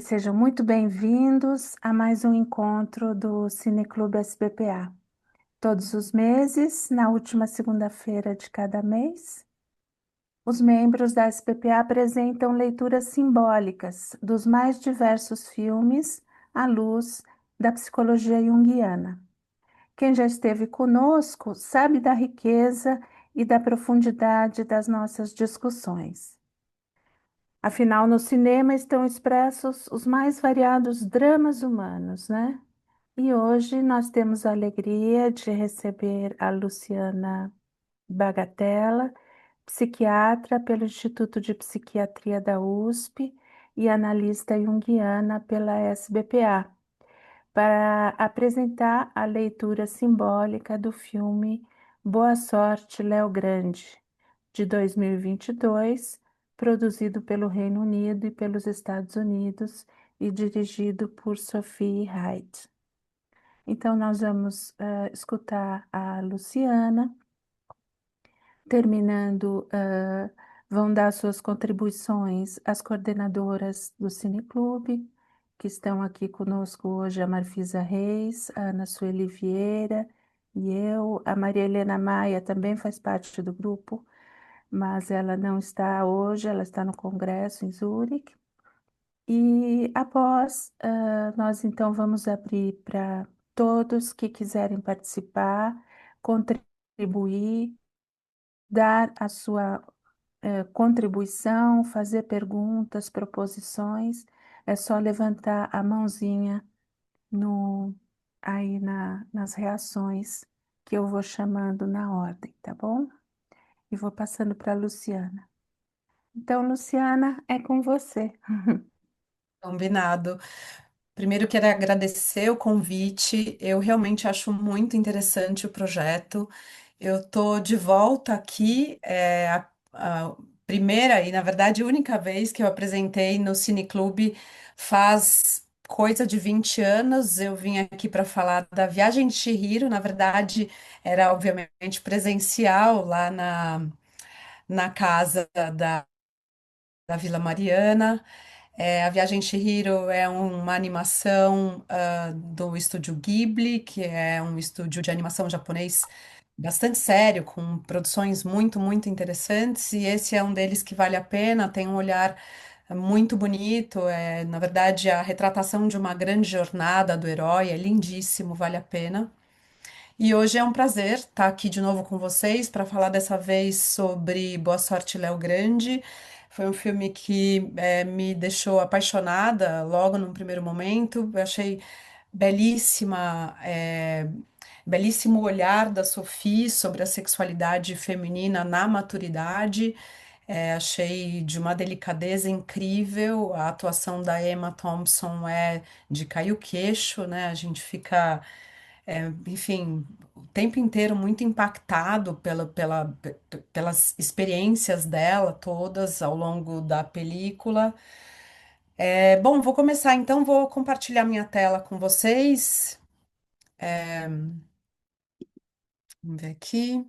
Sejam muito bem-vindos a mais um encontro do Cineclube SBPA. Todos os meses, na última segunda-feira de cada mês, os membros da SBPA apresentam leituras simbólicas dos mais diversos filmes à luz da psicologia junguiana. Quem já esteve conosco sabe da riqueza e da profundidade das nossas discussões. Afinal, no cinema estão expressos os mais variados dramas humanos, né? E hoje nós temos a alegria de receber a Luciana Bagatella, psiquiatra pelo Instituto de Psiquiatria da USP e analista junguiana pela SBPA, para apresentar a leitura simbólica do filme Boa Sorte, Léo Grande, de 2022, produzido pelo Reino Unido e pelos Estados Unidos e dirigido por Sophie Hyde. Então, nós vamos escutar a Luciana, terminando, vão dar suas contribuições as coordenadoras do Cineclube, que estão aqui conosco hoje, a Marfisa Reis, a Ana Sueli Vieira e eu. A Maria Helena Maia também faz parte do grupo, mas ela não está hoje, ela está no congresso em Zurique. E após, nós então vamos abrir para todos que quiserem participar, contribuir, dar a sua contribuição, fazer perguntas, proposições. É só levantar a mãozinha no, nas reações que eu vou chamando na ordem, tá bom? E vou passando para a Luciana. Então, Luciana, é com você. Combinado. Primeiro, quero agradecer o convite. Eu realmente acho muito interessante o projeto. Eu estou de volta aqui, a primeira e, na verdade, única vez que eu apresentei no Cineclube faz coisa de 20 anos. Eu vim aqui para falar da Viagem de Chihiro. Na verdade, era obviamente presencial lá na casa da Vila Mariana. A Viagem de Chihiro é uma animação do estúdio Ghibli, que é um estúdio de animação japonês bastante sério, com produções muito interessantes, e esse é um deles que vale a pena, tem um olhar muito bonito, na verdade, a retratação de uma grande jornada do herói, é lindíssimo, vale a pena. E hoje é um prazer estar aqui de novo com vocês para falar dessa vez sobre Boa Sorte, Léo Grande. Foi um filme que me deixou apaixonada logo num primeiro momento. Eu achei belíssima, belíssimo olhar da Sophie sobre a sexualidade feminina na maturidade. Achei de uma delicadeza incrível. A atuação da Emma Thompson é de cair o queixo, né? A gente fica enfim, o tempo inteiro muito impactado pelas experiências dela todas ao longo da película. Bom, vou começar então, vou compartilhar minha tela com vocês. Vamos ver aqui.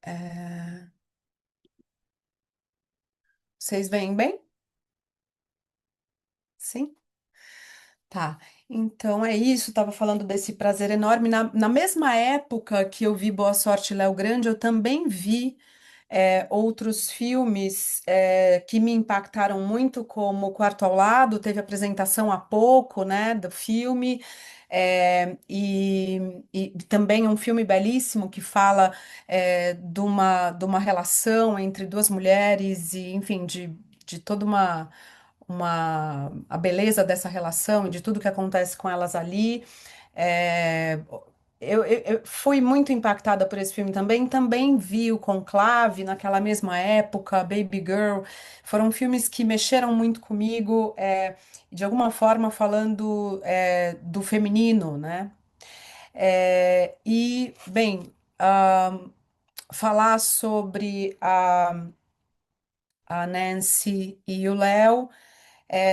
É, Vocês veem bem? Sim? Tá. Então é isso, estava falando desse prazer enorme. Na mesma época que eu vi Boa Sorte, Léo Grande, eu também vi outros filmes que me impactaram muito, como O Quarto ao Lado, teve apresentação há pouco, né, do filme, e também um filme belíssimo que fala de uma relação entre duas mulheres e, enfim, de toda a beleza dessa relação e de tudo que acontece com elas ali. É, eu fui muito impactada por esse filme também. Também vi o Conclave naquela mesma época, Baby Girl. Foram filmes que mexeram muito comigo, de alguma forma falando do feminino, né? Bem, falar sobre a Nancy e o Léo.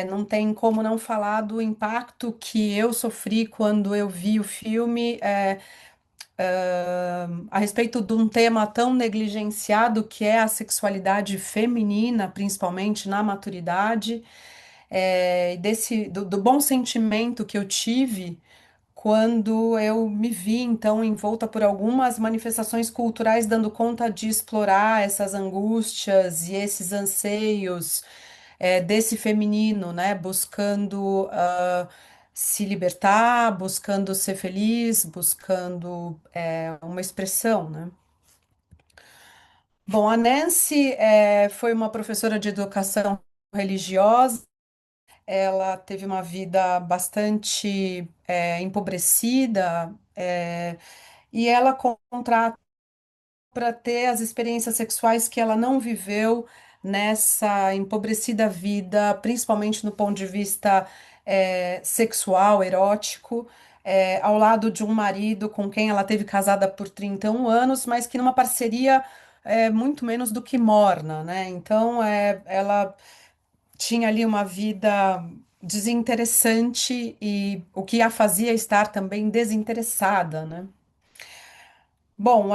Não tem como não falar do impacto que eu sofri quando eu vi o filme. a respeito de um tema tão negligenciado que é a sexualidade feminina, principalmente na maturidade, do bom sentimento que eu tive quando eu me vi então envolta por algumas manifestações culturais dando conta de explorar essas angústias e esses anseios desse feminino, né? Buscando se libertar, buscando ser feliz, buscando uma expressão, né? Bom, a Nancy foi uma professora de educação religiosa. Ela teve uma vida bastante empobrecida, e ela contrata para ter as experiências sexuais que ela não viveu nessa empobrecida vida, principalmente no ponto de vista sexual, erótico, ao lado de um marido com quem ela teve casada por 31 anos, mas que numa parceria muito menos do que morna, né? Então, ela tinha ali uma vida desinteressante e o que a fazia estar também desinteressada, né? Bom,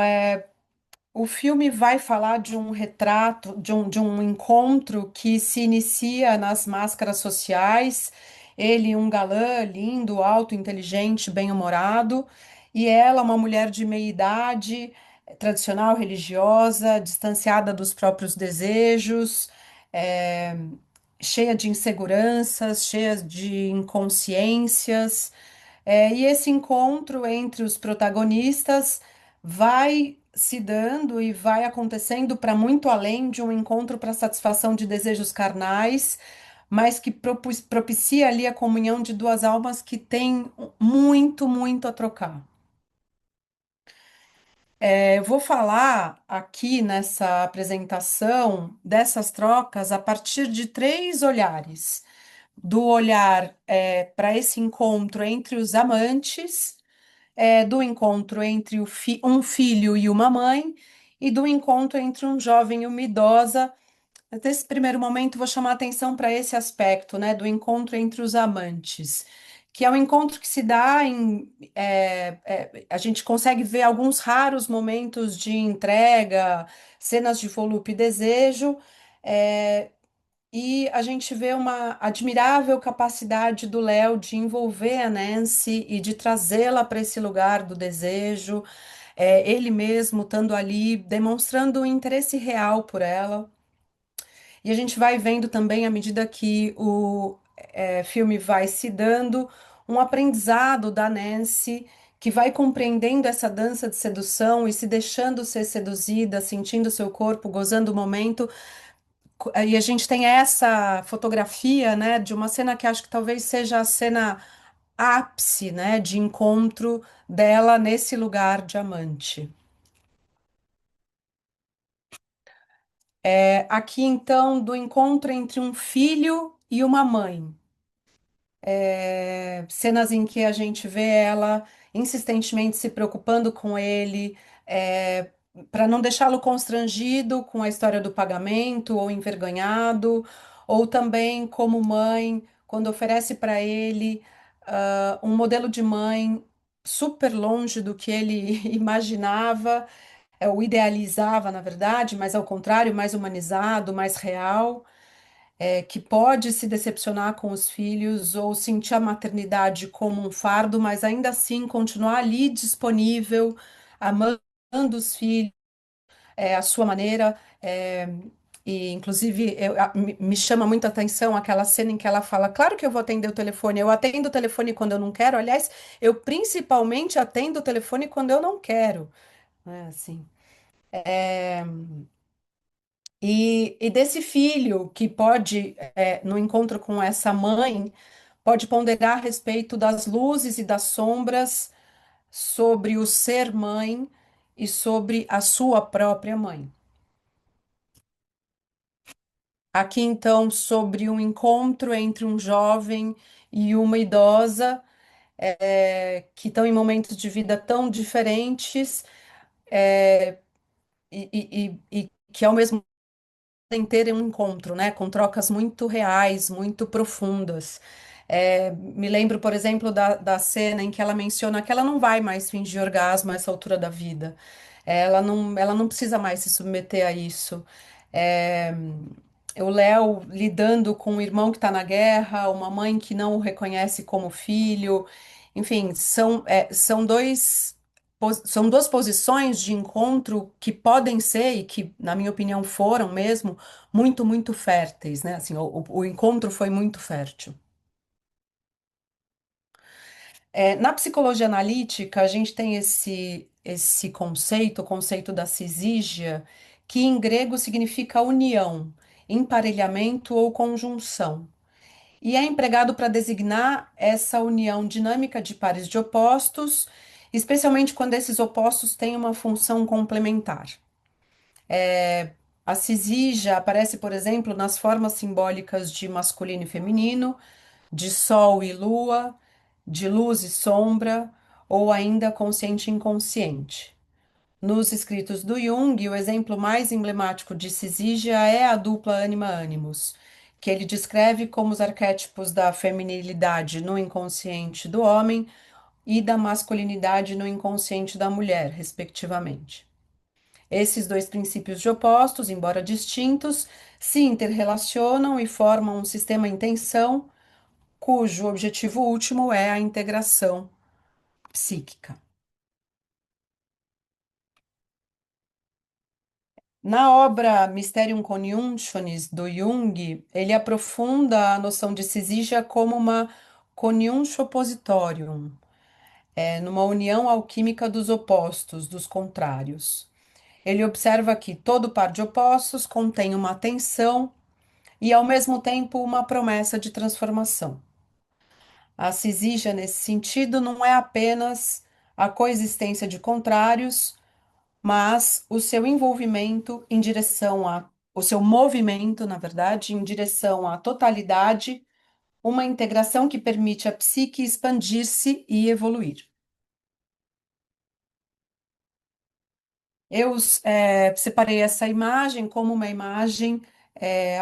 o filme vai falar de um retrato, de um encontro que se inicia nas máscaras sociais. Ele, um galã lindo, alto, inteligente, bem-humorado, e ela, uma mulher de meia idade, tradicional, religiosa, distanciada dos próprios desejos, eh, cheia de inseguranças, cheia de inconsciências. E esse encontro entre os protagonistas vai se dando e vai acontecendo para muito além de um encontro para satisfação de desejos carnais, mas que propicia ali a comunhão de duas almas que têm muito, muito a trocar. Eu vou falar aqui nessa apresentação dessas trocas a partir de três olhares: do olhar para esse encontro entre os amantes, do encontro entre um filho e uma mãe, e do encontro entre um jovem e uma idosa. Nesse primeiro momento, vou chamar atenção para esse aspecto, né, do encontro entre os amantes, que é um encontro que se dá a gente consegue ver alguns raros momentos de entrega, cenas de volúpia e desejo, é, e a gente vê uma admirável capacidade do Léo de envolver a Nancy e de trazê-la para esse lugar do desejo, ele mesmo estando ali, demonstrando um interesse real por ela. E a gente vai vendo também, à medida que o filme vai se dando, um aprendizado da Nancy, que vai compreendendo essa dança de sedução e se deixando ser seduzida, sentindo seu corpo, gozando o momento. E a gente tem essa fotografia, né, de uma cena que acho que talvez seja a cena ápice, né, de encontro dela nesse lugar de amante. Aqui, então, do encontro entre um filho e uma mãe. Cenas em que a gente vê ela insistentemente se preocupando com ele, para não deixá-lo constrangido com a história do pagamento ou envergonhado, ou também como mãe, quando oferece para ele um modelo de mãe super longe do que ele imaginava, ou idealizava, na verdade, mas ao contrário, mais humanizado, mais real, que pode se decepcionar com os filhos ou sentir a maternidade como um fardo, mas ainda assim continuar ali disponível, amando os filhos, à sua maneira. E, inclusive, me chama muito a atenção aquela cena em que ela fala: Claro que eu vou atender o telefone, eu atendo o telefone quando eu não quero. Aliás, eu principalmente atendo o telefone quando eu não quero. Né, assim. E desse filho que pode, no encontro com essa mãe, pode ponderar a respeito das luzes e das sombras sobre o ser mãe e sobre a sua própria mãe. Aqui, então, sobre um encontro entre um jovem e uma idosa, que estão em momentos de vida tão diferentes, e que ao mesmo tempo podem ter um encontro, né, com trocas muito reais, muito profundas. Me lembro, por exemplo, da cena em que ela menciona que ela não vai mais fingir orgasmo a essa altura da vida. Ela não precisa mais se submeter a isso. É, o Léo lidando com um irmão que está na guerra, uma mãe que não o reconhece como filho. Enfim, são duas posições de encontro que podem ser, e que, na minha opinião, foram mesmo, muito, muito férteis, né? Assim, o encontro foi muito fértil. Na psicologia analítica, a gente tem esse conceito, o conceito da cisígia, que em grego significa união, emparelhamento ou conjunção. E é empregado para designar essa união dinâmica de pares de opostos, especialmente quando esses opostos têm uma função complementar. A cisígia aparece, por exemplo, nas formas simbólicas de masculino e feminino, de sol e lua, de luz e sombra, ou ainda consciente e inconsciente. Nos escritos do Jung, o exemplo mais emblemático de cisígia é a dupla anima-animus, que ele descreve como os arquétipos da feminilidade no inconsciente do homem e da masculinidade no inconsciente da mulher, respectivamente. Esses dois princípios de opostos, embora distintos, se interrelacionam e formam um sistema em tensão, cujo objetivo último é a integração psíquica. Na obra Mysterium Coniunctionis, do Jung, ele aprofunda a noção de cisígia como uma coniunctio oppositorium, numa união alquímica dos opostos, dos contrários. Ele observa que todo par de opostos contém uma tensão e, ao mesmo tempo, uma promessa de transformação. A cisígia, nesse sentido, não é apenas a coexistência de contrários, mas o seu envolvimento em direção o seu movimento, na verdade, em direção à totalidade, uma integração que permite à psique expandir-se e evoluir. Eu separei essa imagem como uma imagem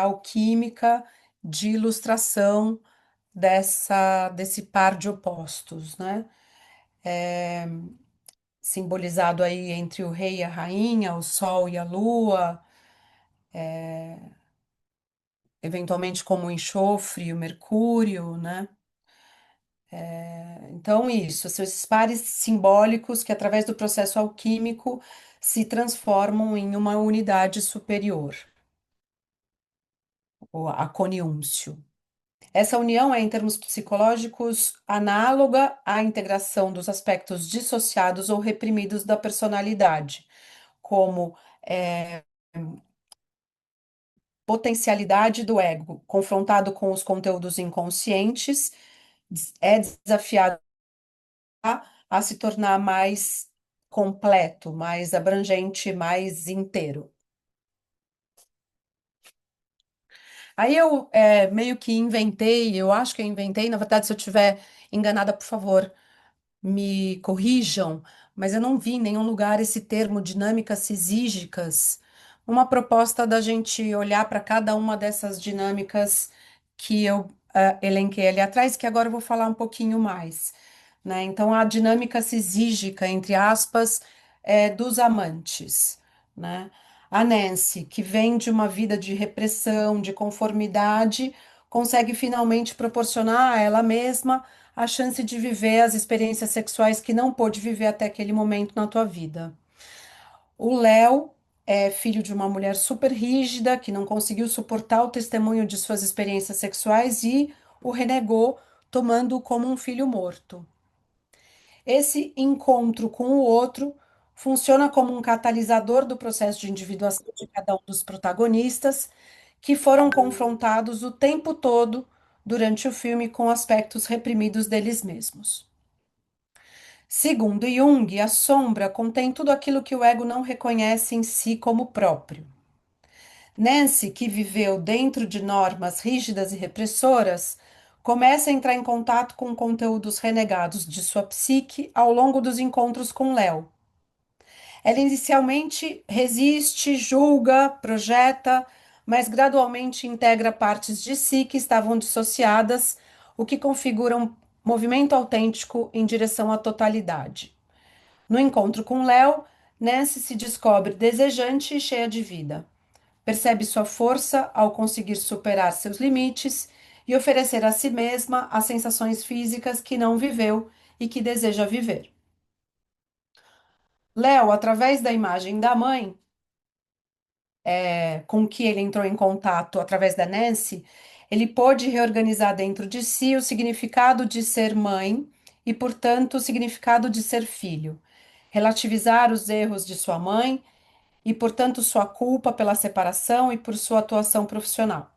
alquímica de ilustração desse par de opostos, né? Simbolizado aí entre o rei e a rainha, o sol e a lua, eventualmente como o enxofre e o mercúrio, né? Então, isso, são esses pares simbólicos que, através do processo alquímico, se transformam em uma unidade superior, ou a coniúncio. Essa união é, em termos psicológicos, análoga à integração dos aspectos dissociados ou reprimidos da personalidade, como potencialidade do ego, confrontado com os conteúdos inconscientes, é desafiado a se tornar mais completo, mais abrangente, mais inteiro. Aí eu meio que inventei, eu acho que eu inventei, na verdade, se eu estiver enganada, por favor, me corrijam, mas eu não vi em nenhum lugar esse termo dinâmicas cisígicas, uma proposta da gente olhar para cada uma dessas dinâmicas que eu elenquei ali atrás, que agora eu vou falar um pouquinho mais, né? Então, a dinâmica cisígica, entre aspas, é dos amantes, né? A Nancy, que vem de uma vida de repressão, de conformidade, consegue finalmente proporcionar a ela mesma a chance de viver as experiências sexuais que não pôde viver até aquele momento na tua vida. O Léo é filho de uma mulher super rígida que não conseguiu suportar o testemunho de suas experiências sexuais e o renegou, tomando-o como um filho morto. Esse encontro com o outro funciona como um catalisador do processo de individuação de cada um dos protagonistas, que foram confrontados o tempo todo durante o filme com aspectos reprimidos deles mesmos. Segundo Jung, a sombra contém tudo aquilo que o ego não reconhece em si como próprio. Nancy, que viveu dentro de normas rígidas e repressoras, começa a entrar em contato com conteúdos renegados de sua psique ao longo dos encontros com Léo. Ela inicialmente resiste, julga, projeta, mas gradualmente integra partes de si que estavam dissociadas o que configura um movimento autêntico em direção à totalidade. No encontro com Léo, Nancy se descobre desejante e cheia de vida. Percebe sua força ao conseguir superar seus limites e oferecer a si mesma as sensações físicas que não viveu e que deseja viver. Léo, através da imagem da mãe, com que ele entrou em contato através da Nancy, ele pôde reorganizar dentro de si o significado de ser mãe e, portanto, o significado de ser filho, relativizar os erros de sua mãe e, portanto, sua culpa pela separação e por sua atuação profissional.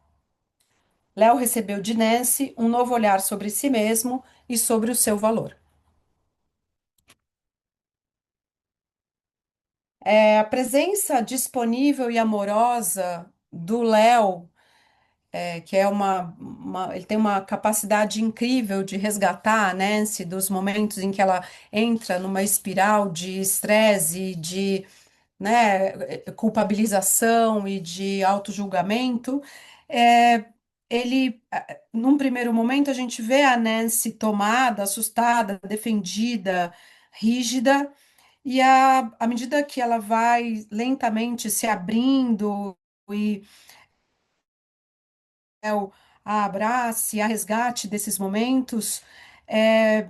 Léo recebeu de Nancy um novo olhar sobre si mesmo e sobre o seu valor. A presença disponível e amorosa do Léo, que é ele tem uma capacidade incrível de resgatar a Nancy dos momentos em que ela entra numa espiral de estresse e de, né, culpabilização e de autojulgamento. É, num primeiro momento, a gente vê a Nancy tomada, assustada, defendida, rígida, e à medida que ela vai lentamente se abrindo e a abrace, a resgate desses momentos, é,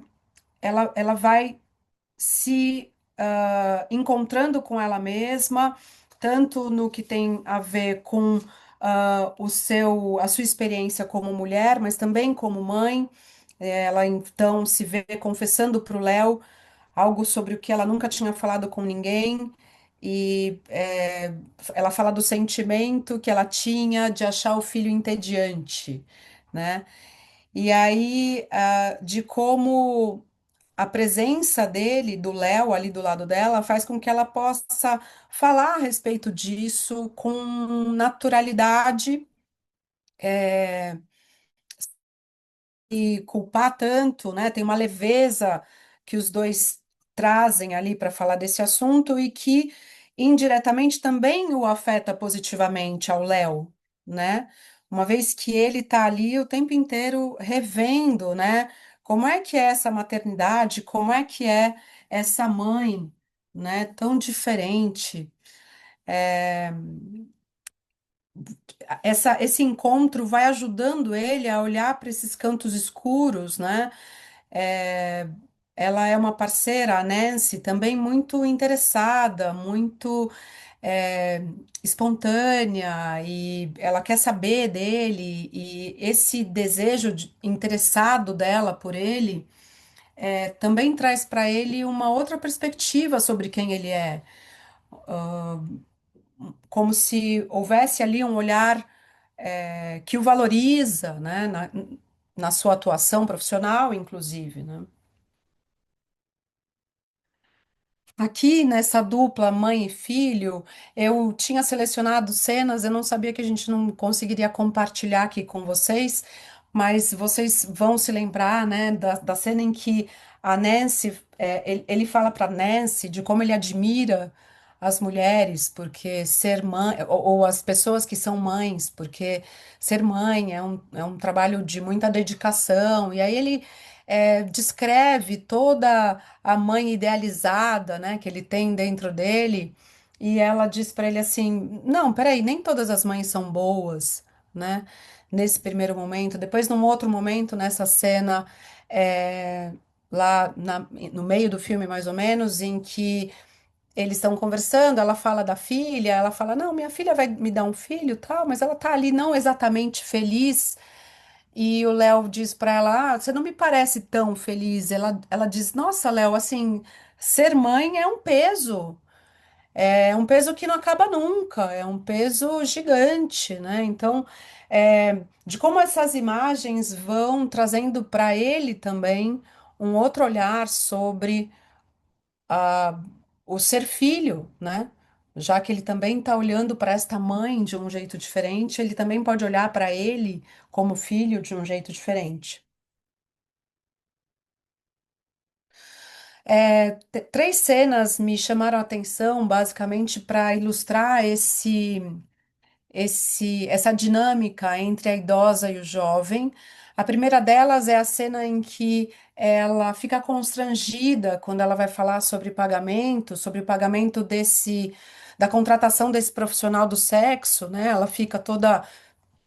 ela vai se encontrando com ela mesma, tanto no que tem a ver com a sua experiência como mulher, mas também como mãe. Ela então se vê confessando para o Léo algo sobre o que ela nunca tinha falado com ninguém. E ela fala do sentimento que ela tinha de achar o filho entediante, né? E aí, de como a presença dele, do Léo, ali do lado dela, faz com que ela possa falar a respeito disso com naturalidade e culpar tanto, né? Tem uma leveza que os dois trazem ali para falar desse assunto e que indiretamente também o afeta positivamente ao Léo, né? Uma vez que ele está ali o tempo inteiro revendo, né? Como é que é essa maternidade, como é que é essa mãe, né? Tão diferente. Esse encontro vai ajudando ele a olhar para esses cantos escuros, né? É, ela é uma parceira, a Nancy, também muito interessada, muito é, espontânea, e ela quer saber dele, e esse desejo interessado dela por ele também traz para ele uma outra perspectiva sobre quem ele é, como se houvesse ali um olhar que o valoriza, né, na sua atuação profissional, inclusive, né? Aqui nessa dupla mãe e filho, eu tinha selecionado cenas, eu não sabia que a gente não conseguiria compartilhar aqui com vocês, mas vocês vão se lembrar, né, da cena em que a Nancy, ele fala para Nancy de como ele admira as mulheres, porque ser mãe, ou as pessoas que são mães, porque ser mãe é um trabalho de muita dedicação, e aí ele descreve toda a mãe idealizada, né, que ele tem dentro dele, e ela diz para ele assim: Não, peraí, nem todas as mães são boas, né? Nesse primeiro momento. Depois, num outro momento, nessa cena, é, no meio do filme, mais ou menos, em que eles estão conversando, ela fala da filha, ela fala: Não, minha filha vai me dar um filho, tal, mas ela tá ali não exatamente feliz. E o Léo diz para ela: Você não me parece tão feliz. Ela diz: Nossa, Léo, assim, ser mãe é um peso que não acaba nunca, é um peso gigante, né? Então, de como essas imagens vão trazendo para ele também um outro olhar sobre o ser filho, né? Já que ele também está olhando para esta mãe de um jeito diferente, ele também pode olhar para ele como filho de um jeito diferente. Três cenas me chamaram a atenção, basicamente, para ilustrar essa dinâmica entre a idosa e o jovem. A primeira delas é a cena em que ela fica constrangida quando ela vai falar sobre o pagamento da contratação desse profissional do sexo, né? Ela fica toda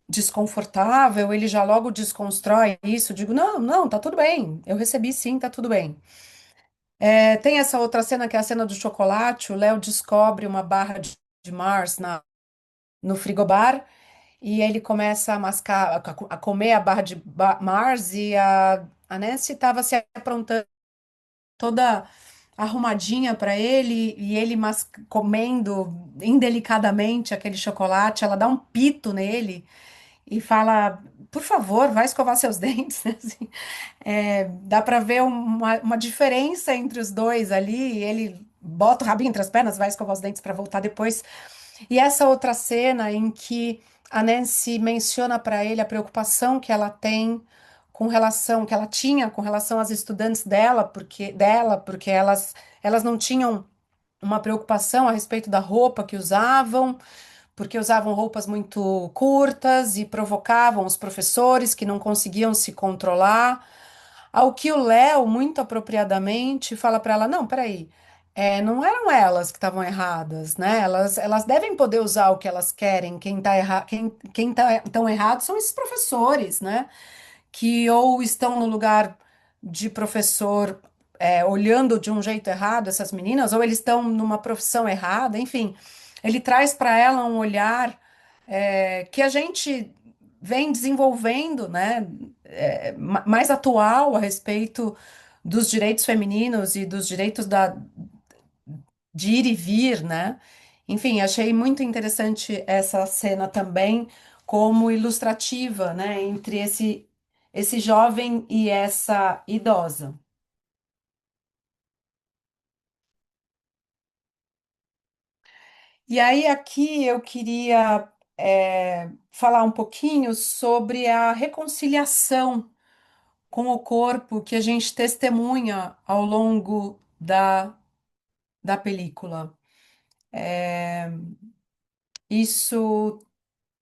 desconfortável, ele já logo desconstrói isso, digo, não, não, tá tudo bem, eu recebi sim, tá tudo bem. Tem essa outra cena que é a cena do chocolate, o Léo descobre uma barra de Mars no frigobar, e ele começa a mascar, a comer a barra de Mars, e a Nancy estava se aprontando toda arrumadinha para ele, e ele comendo indelicadamente aquele chocolate, ela dá um pito nele e fala, por favor, vai escovar seus dentes, né? Assim, dá para ver uma diferença entre os dois ali, e ele bota o rabinho entre as pernas, vai escovar os dentes para voltar depois. E essa outra cena em que a Nancy menciona para ele a preocupação que ela tem que ela tinha com relação às estudantes porque elas não tinham uma preocupação a respeito da roupa que usavam, porque usavam roupas muito curtas e provocavam os professores que não conseguiam se controlar. Ao que o Léo, muito apropriadamente, fala para ela: não, peraí, não eram elas que estavam erradas, né? Elas devem poder usar o que elas querem. Quem tá tão errado são esses professores, né? Que ou estão no lugar de professor, olhando de um jeito errado essas meninas, ou eles estão numa profissão errada, enfim. Ele traz para ela um olhar que a gente vem desenvolvendo, né, mais atual a respeito dos direitos femininos e dos direitos de ir e vir, né? Enfim, achei muito interessante essa cena também como ilustrativa, né, entre esse jovem e essa idosa. E aí aqui eu queria falar um pouquinho sobre a reconciliação com o corpo que a gente testemunha ao longo da película. Isso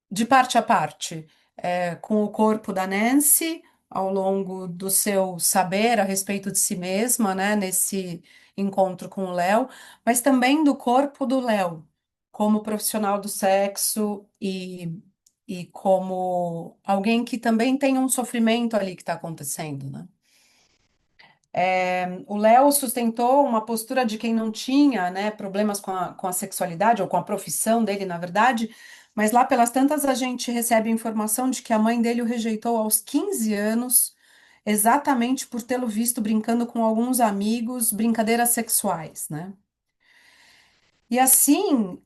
de parte a parte, com o corpo da Nancy, ao longo do seu saber a respeito de si mesma, né, nesse encontro com o Léo, mas também do corpo do Léo, como profissional do sexo e como alguém que também tem um sofrimento ali que está acontecendo, né? O Léo sustentou uma postura de quem não tinha, né, problemas com a sexualidade, ou com a profissão dele, na verdade, mas lá pelas tantas a gente recebe informação de que a mãe dele o rejeitou aos 15 anos, exatamente por tê-lo visto brincando com alguns amigos, brincadeiras sexuais, né? E assim,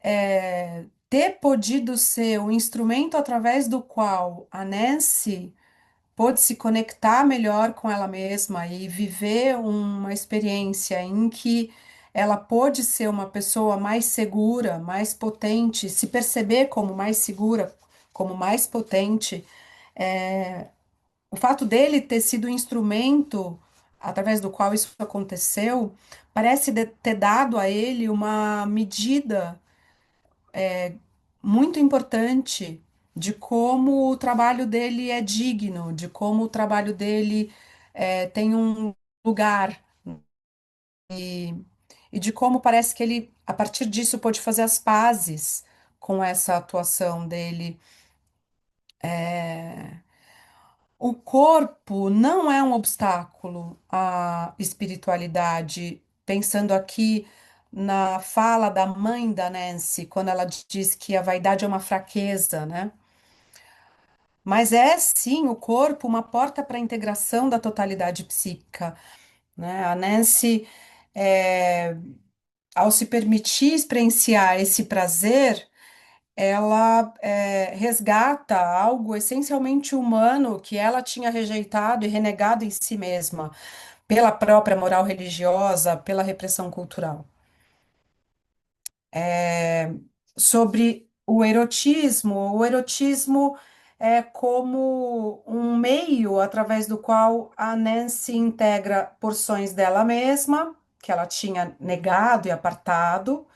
ter podido ser o instrumento através do qual a Nancy pôde se conectar melhor com ela mesma e viver uma experiência em que ela pôde ser uma pessoa mais segura, mais potente, se perceber como mais segura, como mais potente. O fato dele ter sido o instrumento através do qual isso aconteceu, parece ter dado a ele uma medida muito importante de como o trabalho dele é digno, de como o trabalho dele tem um lugar e de como parece que ele, a partir disso, pôde fazer as pazes com essa atuação dele. O corpo não é um obstáculo à espiritualidade, pensando aqui na fala da mãe da Nancy, quando ela diz que a vaidade é uma fraqueza, né? Mas é sim o corpo uma porta para a integração da totalidade psíquica, né? A Nancy, é, ao se permitir experienciar esse prazer, ela resgata algo essencialmente humano que ela tinha rejeitado e renegado em si mesma, pela própria moral religiosa, pela repressão cultural. Sobre o erotismo é como um meio através do qual a Nancy integra porções dela mesma, que ela tinha negado e apartado,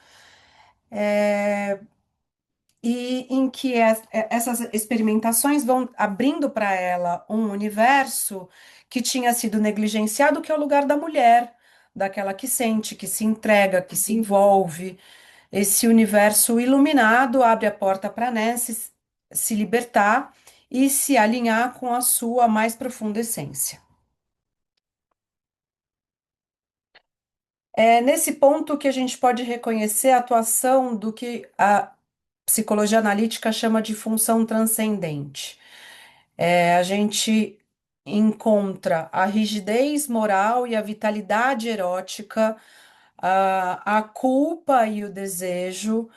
e em que essas experimentações vão abrindo para ela um universo que tinha sido negligenciado, que é o lugar da mulher, daquela que sente, que se entrega, que se envolve. Esse universo iluminado abre a porta para Nancy se libertar e se alinhar com a sua mais profunda essência. É nesse ponto que a gente pode reconhecer a atuação do que a psicologia analítica chama de função transcendente. A gente encontra a rigidez moral e a vitalidade erótica, a culpa e o desejo,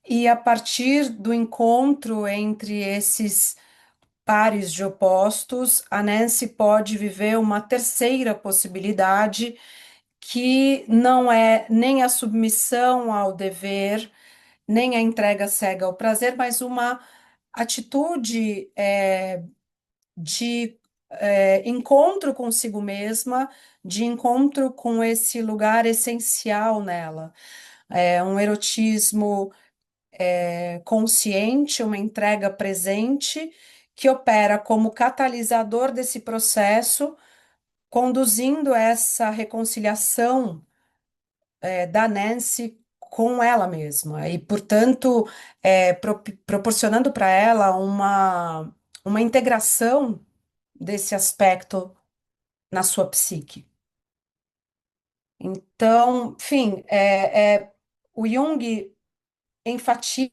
e a partir do encontro entre esses pares de opostos, a Nancy pode viver uma terceira possibilidade, que não é nem a submissão ao dever, nem a entrega cega ao prazer, mas uma atitude de encontro consigo mesma, de encontro com esse lugar essencial nela. É um erotismo consciente, uma entrega presente, que opera como catalisador desse processo, conduzindo essa reconciliação da Nancy com ela mesma e, portanto, proporcionando para ela uma integração desse aspecto na sua psique. Então, enfim, o Jung enfatiza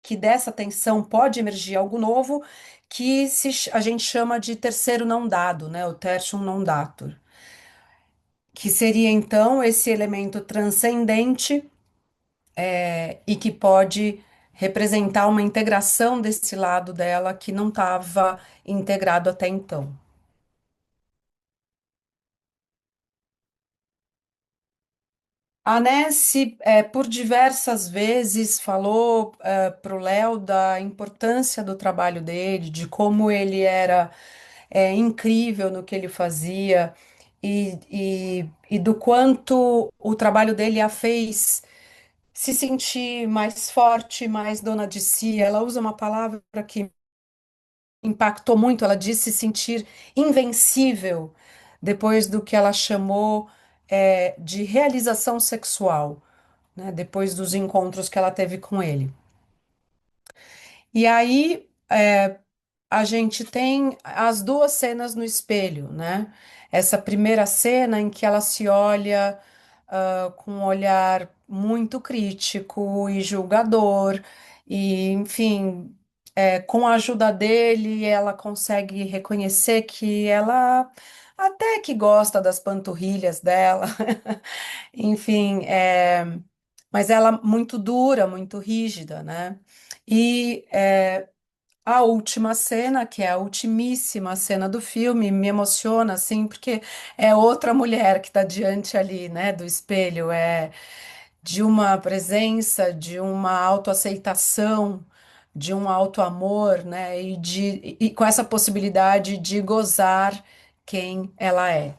que dessa tensão pode emergir algo novo que a gente chama de terceiro não dado, né? O tertium non datur, que seria então esse elemento transcendente e que pode representar uma integração desse lado dela que não estava integrado até então. A Nessie, por diversas vezes, falou para o Léo da importância do trabalho dele, de como ele era incrível no que ele fazia e do quanto o trabalho dele a fez se sentir mais forte, mais dona de si. Ela usa uma palavra que impactou muito, ela disse se sentir invencível depois do que ela chamou de realização sexual, né, depois dos encontros que ela teve com ele. E aí a gente tem as duas cenas no espelho, né? Essa primeira cena em que ela se olha com um olhar muito crítico e julgador, e enfim, com a ajuda dele, ela consegue reconhecer que ela até que gosta das panturrilhas dela, enfim, mas ela muito dura, muito rígida, né? E a última cena, que é a ultimíssima cena do filme, me emociona, assim, porque é outra mulher que está diante ali, né, do espelho, é de uma presença, de uma autoaceitação, de um autoamor, né, e com essa possibilidade de gozar quem ela é.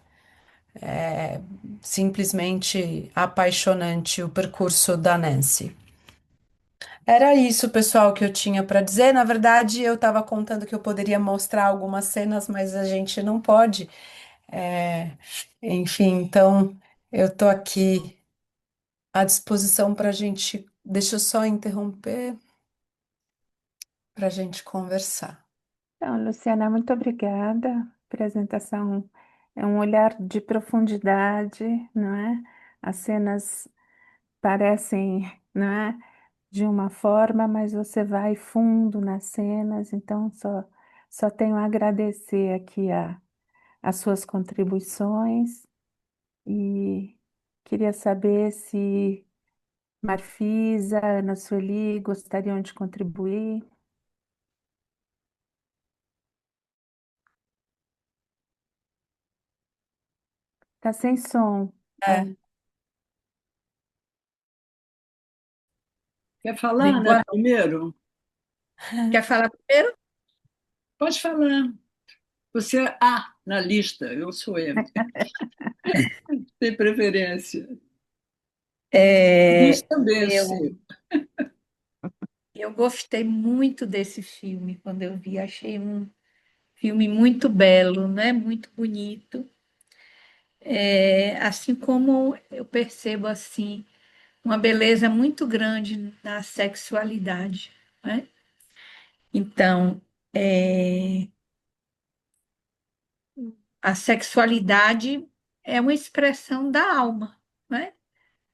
É simplesmente apaixonante o percurso da Nancy. Era isso, pessoal, que eu tinha para dizer. Na verdade, eu estava contando que eu poderia mostrar algumas cenas, mas a gente não pode. É, enfim, então eu estou aqui à disposição para a gente. Deixa eu só interromper para a gente conversar. Então, Luciana, muito obrigada. A apresentação é um olhar de profundidade, não é? As cenas parecem, não é, de uma forma, mas você vai fundo nas cenas, então só tenho a agradecer aqui as suas contribuições e queria saber se Marfisa, Ana Sueli gostariam de contribuir. Tá sem som. É, Quer falar, digo Ana, boa... primeiro? Quer falar primeiro? Pode falar. Você é A na lista, eu sou M. Tem preferência. É, Luiz também é C. eu, Eu gostei muito desse filme quando eu vi, achei um filme muito belo, né? Muito bonito. Assim como eu percebo assim uma beleza muito grande na sexualidade, né? Então, a sexualidade é uma expressão da alma, né?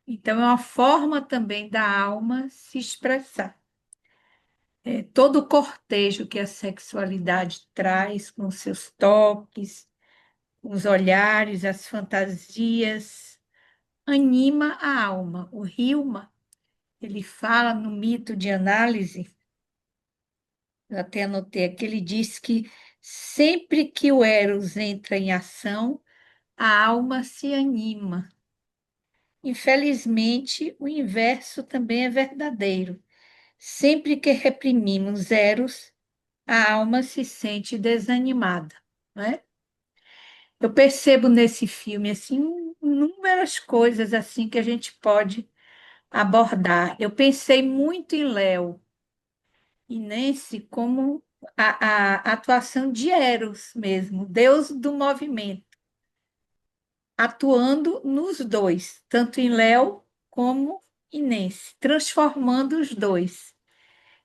Então, é uma forma também da alma se expressar. Todo o cortejo que a sexualidade traz, com seus toques, os olhares, as fantasias, anima a alma. O Hilma, ele fala no mito de análise, eu até anotei aqui, ele diz que sempre que o Eros entra em ação, a alma se anima. Infelizmente, o inverso também é verdadeiro. Sempre que reprimimos Eros, a alma se sente desanimada, né? Eu percebo nesse filme assim inúmeras coisas assim que a gente pode abordar. Eu pensei muito em Léo e Nancy como a atuação de Eros mesmo, Deus do movimento, atuando nos dois, tanto em Léo como em Nancy, transformando os dois.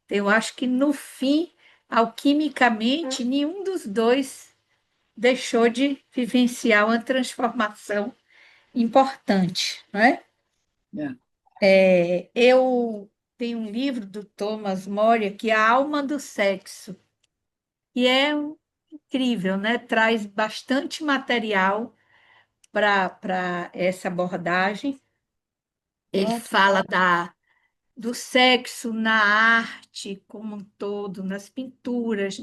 Eu acho que no fim, alquimicamente, nenhum dos dois deixou de vivenciar uma transformação importante, não é? É. Eu tenho um livro do Thomas Moria que é A Alma do Sexo, e é incrível, né? Traz bastante material para essa abordagem. Ele fala do sexo na arte como um todo, nas pinturas,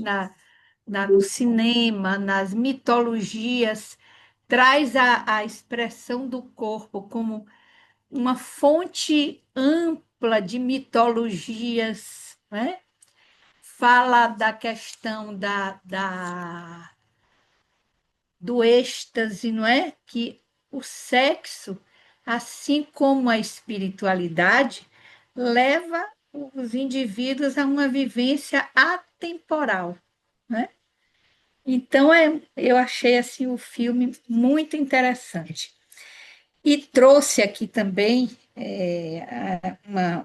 no cinema, nas mitologias, traz a expressão do corpo como uma fonte ampla de mitologias, né? Fala da questão do êxtase, não é? Que o sexo, assim como a espiritualidade, leva os indivíduos a uma vivência atemporal, né? Então, eu achei assim o filme muito interessante. E trouxe aqui também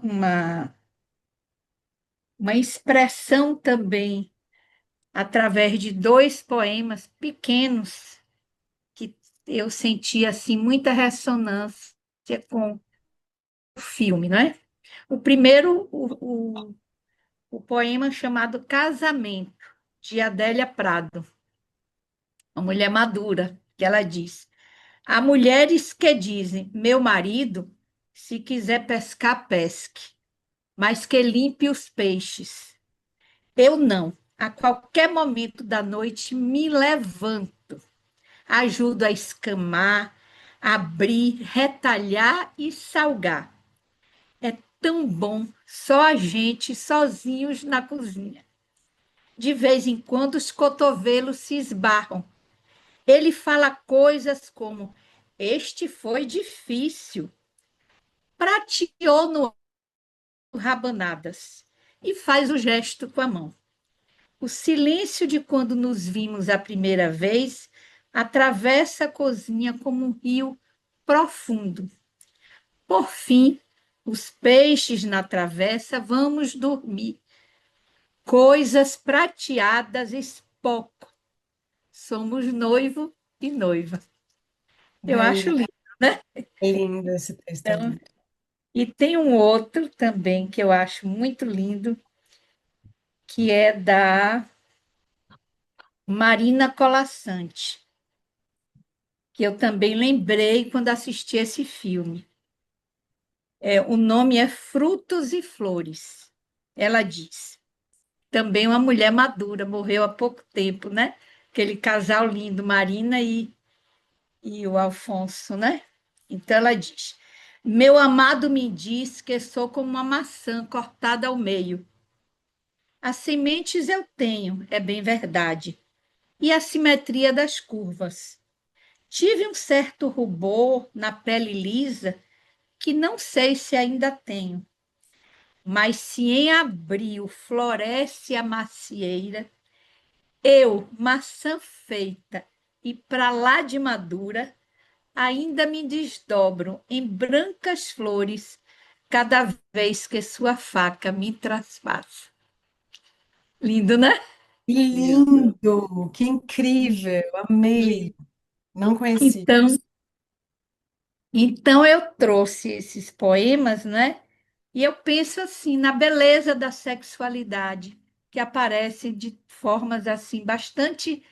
uma expressão também através de dois poemas pequenos que eu senti assim muita ressonância com o filme, não é? O primeiro, o poema chamado Casamento, de Adélia Prado, uma mulher madura, que ela diz: há mulheres que dizem, meu marido, se quiser pescar, pesque, mas que limpe os peixes. Eu não. A qualquer momento da noite me levanto, ajudo a escamar, abrir, retalhar e salgar. É tão bom, só a gente, sozinhos na cozinha. De vez em quando os cotovelos se esbarram. Ele fala coisas como: este foi difícil, prateou no rabanadas e faz o gesto com a mão. O silêncio de quando nos vimos a primeira vez atravessa a cozinha como um rio profundo. Por fim, os peixes na travessa, vamos dormir. Coisas prateadas, espoco. Somos noivo e noiva. Eu acho É lindo, né? lindo esse texto, é Então, lindo. e tem um outro também que eu acho muito lindo, que é da Marina Colasanti, que eu também lembrei quando assisti esse filme. O nome é Frutos e Flores. Ela diz: também uma mulher madura, morreu há pouco tempo, né? Aquele casal lindo, Marina e o Alfonso, né? Então ela diz: meu amado me diz que sou como uma maçã cortada ao meio. As sementes eu tenho, é bem verdade, e a simetria das curvas. Tive um certo rubor na pele lisa que não sei se ainda tenho. Mas se em abril floresce a macieira, eu, maçã feita e pra lá de madura, ainda me desdobro em brancas flores cada vez que sua faca me traspassa. Lindo, né? Que Lindo. lindo, que incrível, amei. Não conhecia. Então, então eu trouxe esses poemas, né? E eu penso assim na beleza da sexualidade, que aparece de formas assim bastante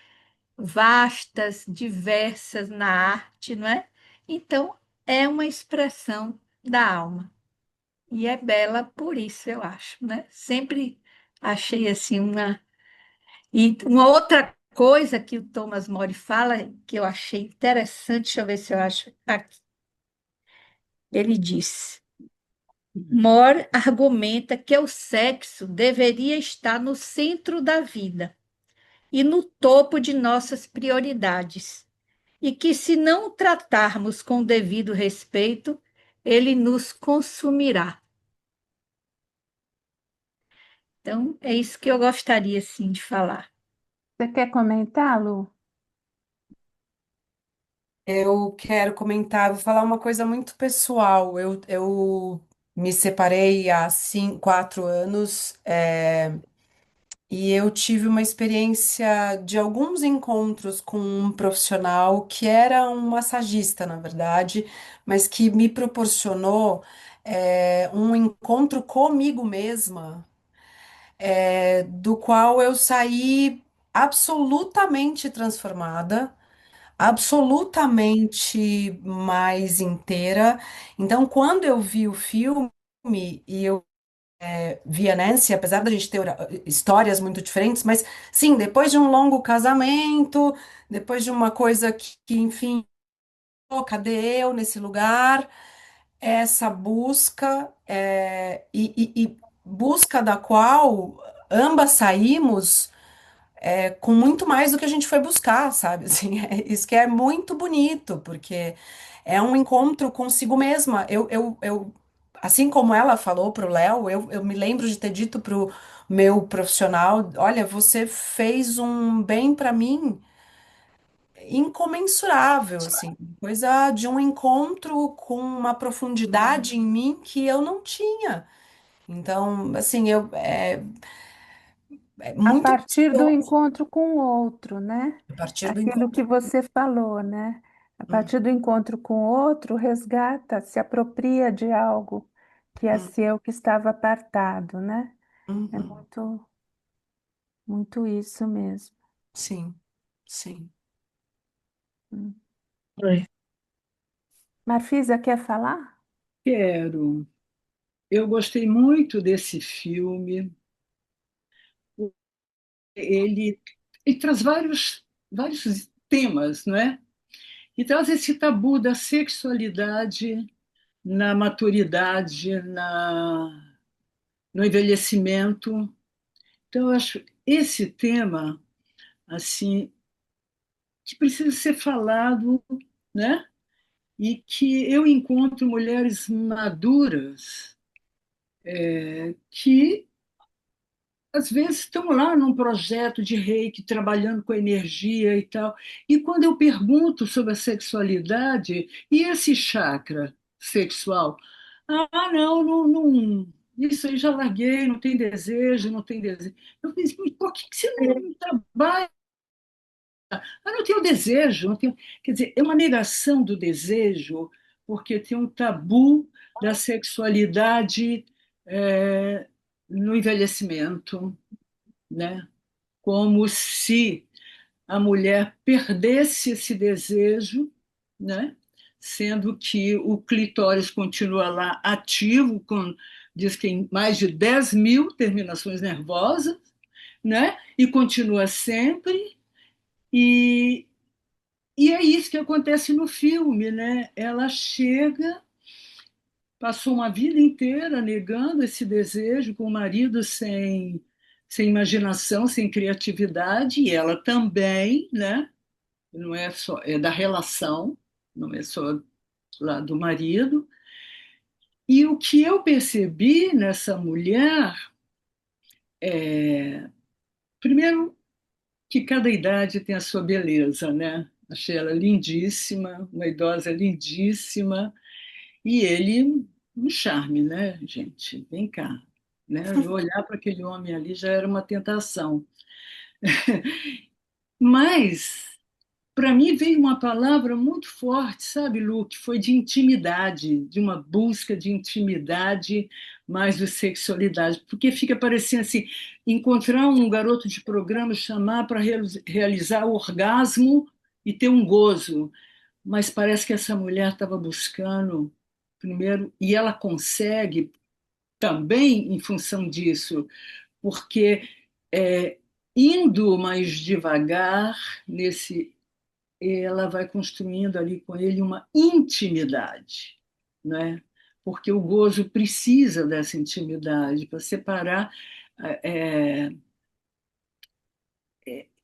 vastas, diversas na arte, não é? Então, é uma expressão da alma. E é bela por isso, eu acho, né? Sempre achei assim uma. E uma outra coisa que o Thomas More fala, que eu achei interessante, deixa eu ver se eu acho aqui. Ele diz: More argumenta que o sexo deveria estar no centro da vida e no topo de nossas prioridades, e que, se não o tratarmos com o devido respeito, ele nos consumirá. Então, é isso que eu gostaria, sim, de falar. Você quer comentar, Lu? Eu quero comentar, vou falar uma coisa muito pessoal. Eu me separei há 4 anos, e eu tive uma experiência de alguns encontros com um profissional que era um massagista, na verdade, mas que me proporcionou, um encontro comigo mesma, do qual eu saí absolutamente transformada, absolutamente mais inteira. Então, quando eu vi o filme e eu vi a Nancy, apesar da gente ter histórias muito diferentes, mas sim, depois de um longo casamento, depois de uma coisa enfim, "Oh, cadê eu nesse lugar?" Essa busca, e busca da qual ambas saímos com muito mais do que a gente foi buscar, sabe? Assim, isso que é muito bonito, porque é um encontro consigo mesma. Assim como ela falou para o Léo, eu me lembro de ter dito para o meu profissional: olha, você fez um bem para mim incomensurável, assim, coisa de um encontro com uma profundidade em mim que eu não tinha. Então, assim, é A muito partir do precioso encontro com o outro, né? a partir do Aquilo que encontro. você falou, né? A Hum, partir do encontro com o outro, resgata, se apropria de algo que é hum, seu, que estava apartado, né? É uhum. muito, muito isso mesmo. Sim, sim. Hum. Oi. Marfisa, quer falar? Quero. Eu gostei muito desse filme. Ele, ele traz vários temas, não é? E traz esse tabu da sexualidade na maturidade, no envelhecimento. Então, eu acho esse tema assim que precisa ser falado, né? E que eu encontro mulheres maduras que às vezes estão lá num projeto de reiki, trabalhando com energia e tal. E quando eu pergunto sobre a sexualidade e esse chakra sexual, não, não, não, isso aí já larguei, não tem desejo, não tem desejo. Eu pensei, "Mas por que você não trabalha? Não tenho desejo, não tenho. Quer dizer, é uma negação do desejo, porque tem um tabu da sexualidade no envelhecimento, né? Como se a mulher perdesse esse desejo, né? Sendo que o clitóris continua lá ativo, diz que tem mais de 10 mil terminações nervosas, né? E continua sempre. E, e é isso que acontece no filme, né? Ela chega, passou uma vida inteira negando esse desejo com o marido sem imaginação, sem criatividade, e ela também, né? Não é só, é da relação, não é só lá do marido. E o que eu percebi nessa mulher é, primeiro, que cada idade tem a sua beleza, né? Achei ela lindíssima, uma idosa lindíssima, e ele um charme, né, gente? Vem cá, né? Eu olhar para aquele homem ali já era uma tentação. Mas para mim veio uma palavra muito forte, sabe, Lu, que foi de intimidade, de uma busca de intimidade mais do sexualidade, porque fica parecendo assim, encontrar um garoto de programa, chamar para realizar o orgasmo e ter um gozo, mas parece que essa mulher estava buscando primeiro, e ela consegue também em função disso, porque é, indo mais devagar nesse ela vai construindo ali com ele uma intimidade, né? Porque o gozo precisa dessa intimidade para separar. é,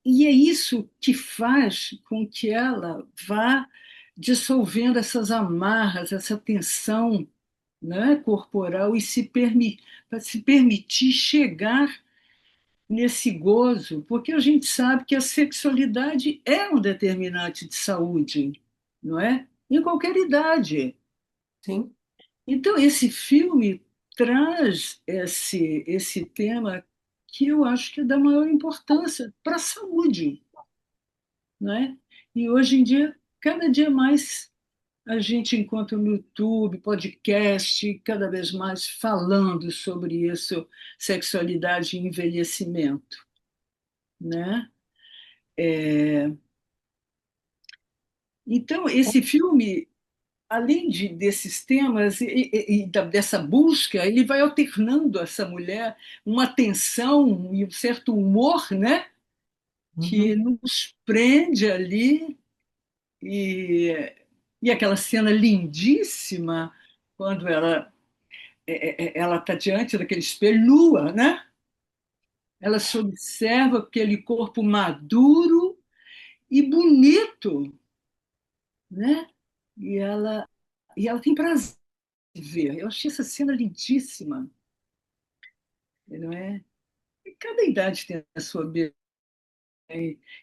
e é isso que faz com que ela vá dissolvendo essas amarras, essa tensão, né, corporal e para se permitir chegar nesse gozo, porque a gente sabe que a sexualidade é um determinante de saúde, não é? Em qualquer idade. Sim. Então, esse filme traz esse tema que eu acho que é da maior importância para a saúde, não é? E hoje em dia, cada dia mais a gente encontra no YouTube, podcast, cada vez mais falando sobre isso, sexualidade e envelhecimento, né? Então, esse filme, além desses temas e dessa busca, ele vai alternando essa mulher uma tensão e um certo humor, né? Que Uhum. nos prende ali e, e aquela cena lindíssima quando ela está diante daquele espelho nua, né? Ela se observa aquele corpo maduro e bonito, né? E ela, e ela tem prazer de ver. Eu achei essa cena lindíssima, não é? E cada idade tem a sua beleza.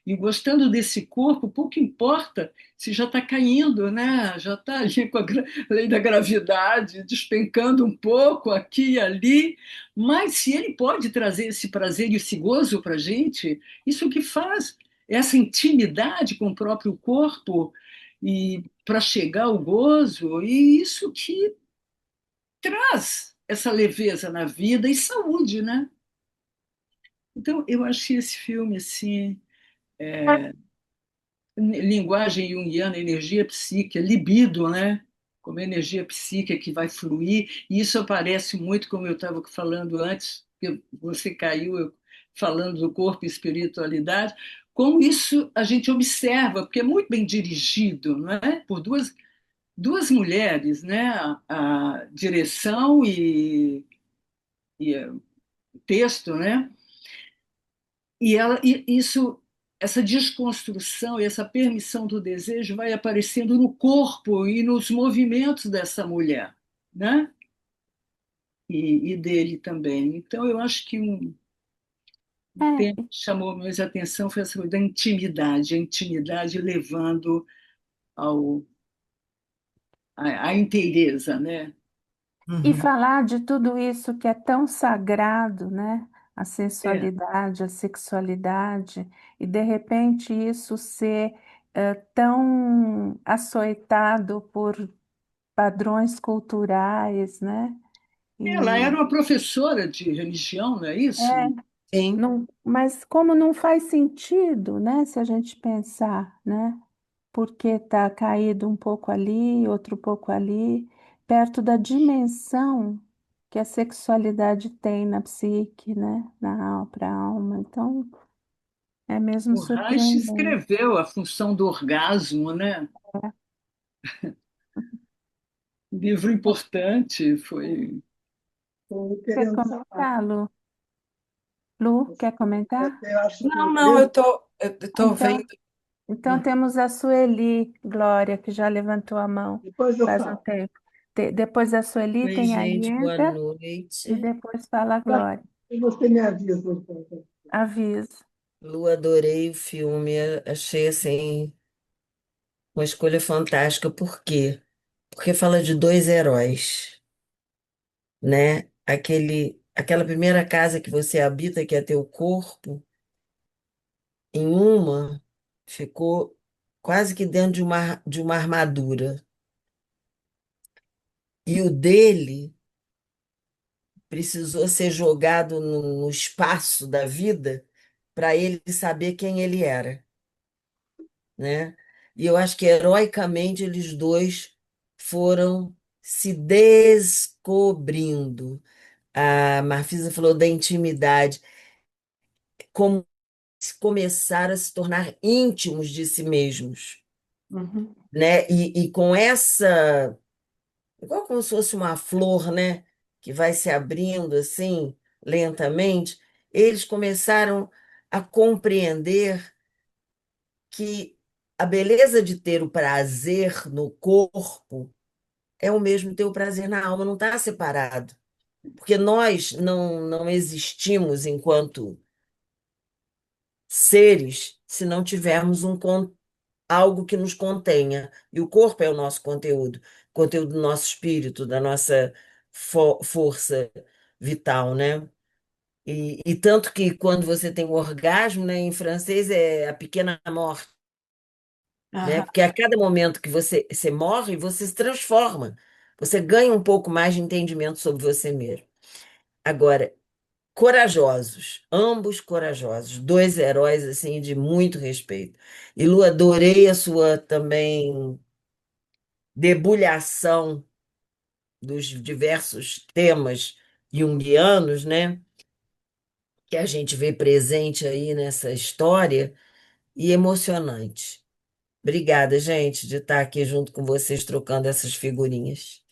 E gostando desse corpo, pouco importa se já está caindo, né? Já está ali com a lei da gravidade, despencando um pouco aqui e ali. Mas se ele pode trazer esse prazer e esse gozo para a gente, isso que faz essa intimidade com o próprio corpo e para chegar ao gozo, e isso que traz essa leveza na vida e saúde, né? Então, eu achei esse filme assim, linguagem junguiana, energia psíquica, libido, né? Como energia psíquica que vai fluir. E isso aparece muito, como eu estava falando antes, que você caiu falando do corpo e espiritualidade, como isso a gente observa, porque é muito bem dirigido, não é? Por duas mulheres, né? A direção e texto, né? Isso, essa desconstrução e essa permissão do desejo vai aparecendo no corpo e nos movimentos dessa mulher, né? E dele também. Então, eu acho que um tema É, que chamou mais a atenção foi essa coisa da intimidade, a intimidade levando ao, à inteireza, né? e Uhum. falar de tudo isso que é tão sagrado, né? A É, sensualidade, a sexualidade, e de repente isso ser tão açoitado por padrões culturais, né? ela era E uma professora de religião, não é isso? é, Sim. não, mas como não faz sentido, né? Se a gente pensar, né? Porque está caído um pouco ali, outro pouco ali, perto da dimensão que a sexualidade tem na psique, né? Para a alma. Então, é mesmo O Reich surpreendente. escreveu a função do orgasmo, né? Livro importante, foi. Estou Quer querendo falar. comentar, Lu? Lu, quer comentar? Eu acho que Não, o não, livro. eu tô Então, vendo. então Hum. temos a Sueli Glória, que já levantou a mão Depois eu faz um falo. tempo. Depois da Sueli Oi, tem a gente, boa Ieda e noite. depois fala a Glória. E você me avisa, então. Aviso. Lu, adorei o filme, achei assim uma escolha fantástica. Por quê? Porque fala de dois heróis, né? Aquela primeira casa que você habita, que é teu corpo, em uma ficou quase que dentro de uma armadura. E o dele precisou ser jogado no espaço da vida para ele saber quem ele era, né? E eu acho que heroicamente eles dois foram se descobrindo. A Marfisa falou da intimidade, como começaram a se tornar íntimos de si mesmos, Uhum. né? E com essa, igual como se fosse uma flor, né? Que vai se abrindo assim, lentamente, eles começaram a compreender que a beleza de ter o prazer no corpo é o mesmo ter o prazer na alma, não está separado. Porque nós não existimos enquanto seres se não tivermos algo que nos contenha. E o corpo é o nosso conteúdo, conteúdo do nosso espírito, da nossa força vital, né? E tanto que quando você tem o orgasmo, né, em francês é a pequena morte, né? Aham. Porque a cada momento que você morre, você se transforma. Você ganha um pouco mais de entendimento sobre você mesmo. Agora, corajosos, ambos corajosos, dois heróis assim de muito respeito. E Lu, adorei a sua também debulhação dos diversos temas junguianos, né? Que a gente vê presente aí nessa história e emocionante. Obrigada, gente, de estar aqui junto com vocês trocando essas figurinhas.